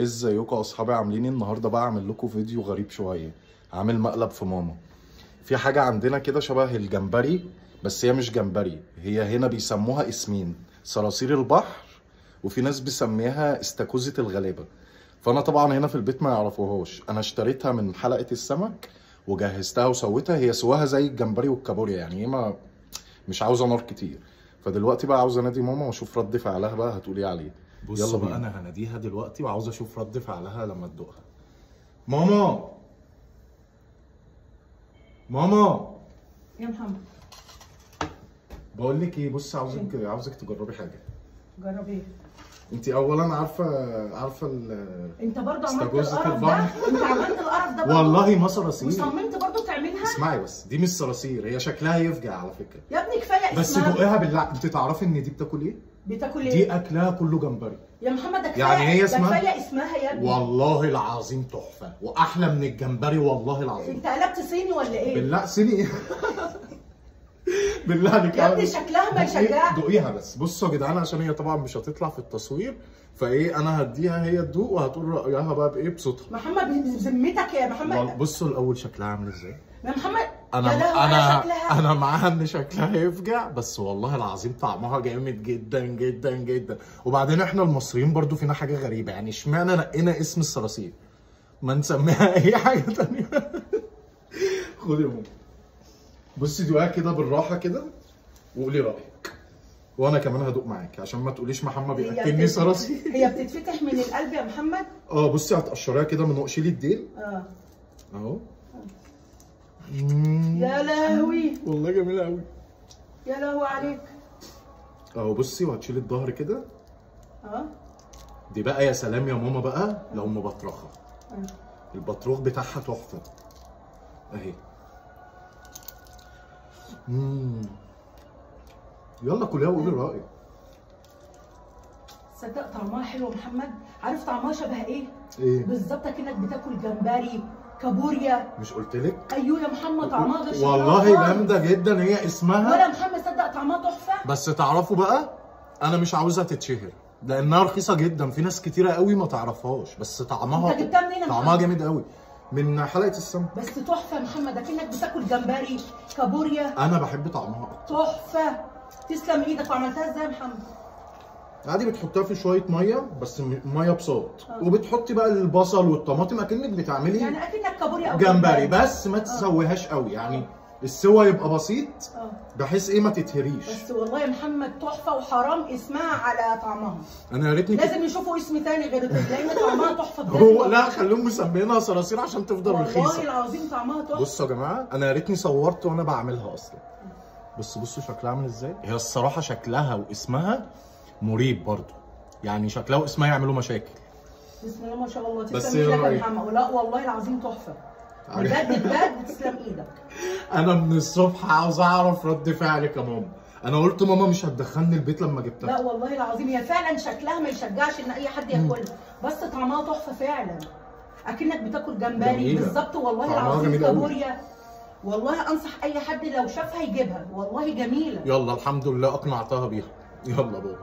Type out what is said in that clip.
ازيكم يا اصحابي عاملين ايه؟ النهارده بقى اعمل لكم فيديو غريب شويه. عامل مقلب في ماما. في حاجه عندنا كده شبه الجمبري، بس هي مش جمبري، هي هنا بيسموها اسمين، صراصير البحر، وفي ناس بيسميها استاكوزة الغلابه. فانا طبعا هنا في البيت ما يعرفوهاش، انا اشتريتها من حلقه السمك وجهزتها وسويتها. هي سواها زي الجمبري والكابوريا، يعني هي مش عاوزه نار كتير. فدلوقتي بقى عاوز انادي ماما واشوف رد فعلها بقى هتقولي عليه. بصوا بقى، انا هناديها دلوقتي وعاوز اشوف رد فعلها لما تدوقها. ماما ماما يا محمد، بقول لك ايه، بص عاوزك تجربي حاجه. جرب ايه؟ انت اولا عارفه انت برضه عملت استاكوزة القرف ده؟ البحر. انت عملت القرف ده برضه؟ والله ما صراصير. وصممت برضه تعملها؟ اسمعي بس، دي مش صراصير، هي شكلها يفجع على فكره. يا ابني كفايه بس اسمها. دوقيها بالله. انت تعرفي ان دي بتاكل ايه؟ بتاكل ايه؟ دي اكلها كله جمبري. يا محمد ده كفايه، يعني هي اسمها، ده كفايه اسمها يا ابني. والله العظيم تحفه واحلى من الجمبري، والله العظيم. انت قلبت صيني ولا ايه؟ بالله صيني. بالله عليك يا ابني شكلها ما يشجعك. دوقيها بس. بصوا يا جدعان، عشان هي طبعا مش هتطلع في التصوير، فايه انا هديها هي تدوق وهتقول رايها بقى بايه بصوتها. محمد بذمتك يا محمد. بصوا الاول شكلها عامل ازاي. يا محمد انا معاها ان شكلها يفجع، بس والله العظيم طعمها جامد جدا جدا جدا. وبعدين احنا المصريين برضو فينا حاجه غريبه، يعني اشمعنى نقينا اسم الصراصير ما نسميها اي حاجه تانيه. خدي يا ماما، بصي دوقها كده بالراحه كده وقولي رايك، وانا كمان هدوق معاك عشان ما تقوليش محمد بياكلني صراصير. هي بتتفتح من القلب يا محمد. بصي هتقشريها كده من فوق، شيلي الديل اهو. يا لهوي والله جميله قوي. يا لهوي عليك. اهو بصي، وهتشيلي الظهر كده. دي بقى يا سلام يا ماما بقى لو مبطرخه. البطروخ بتاعها تحفه اهي. يلا كلها وقولي رايك. صدق طعمها حلو يا محمد. عارف طعمها شبه ايه؟ ايه بالظبط، كأنك بتاكل جمبري كابوريا. مش قلت لك؟ ايوه يا محمد طعمها غير شكلها والله جامده جدا هي اسمها. ولا محمد صدق طعمها تحفه. بس تعرفوا بقى، انا مش عاوزها تتشهر لانها رخيصه جدا، في ناس كتيره قوي ما تعرفهاش، بس طعمها، انت جبتها منين يا محمد؟ طعمها جامد قوي من حلقه السمك. بس تحفه يا محمد، كأنك بتاكل جمبري كابوريا. انا بحب طعمها اكتر. تحفه. تسلم ايدك. وعملتها ازاي يا محمد؟ عادي بتحطها في شويه ميه، بس ميه بصوت، وبتحطي بقى البصل والطماطم اكنك بتعملي يعني اكنك كابوريا او جمبري، بس ما تسويهاش قوي، يعني السوا يبقى بسيط بحيث ايه ما تتهريش. بس والله يا محمد تحفه، وحرام اسمها على طعمها. انا يا ريتني لازم يشوفوا اسم تاني غير كده، لان طعمها تحفه بجد. هو لا، خليهم مسمينها صراصير عشان تفضل رخيصه. والله العظيم طعمها تحفه. بصوا يا جماعه، انا يا ريتني صورت وانا بعملها اصلا. بصوا شكلها عامل ازاي. هي الصراحه شكلها واسمها مريب برضو، يعني شكلها واسمها يعملوا مشاكل. بسم الله ما شاء الله. بس تسلم ايدك يا محمد. لا والله العظيم تحفه بجد بجد. تسلم ايدك. انا من الصبح عاوز اعرف رد فعلك يا ماما. انا قلت ماما مش هتدخلني البيت لما جبتها. لا والله العظيم هي فعلا شكلها ما يشجعش ان اي حد ياكلها، بس طعمها تحفه فعلا، اكنك بتاكل جمبري بالظبط. والله العظيم كابوريا. والله انصح اي حد لو شافها يجيبها، والله جميله. يلا الحمد لله اقنعتها بيها. يلا بابا.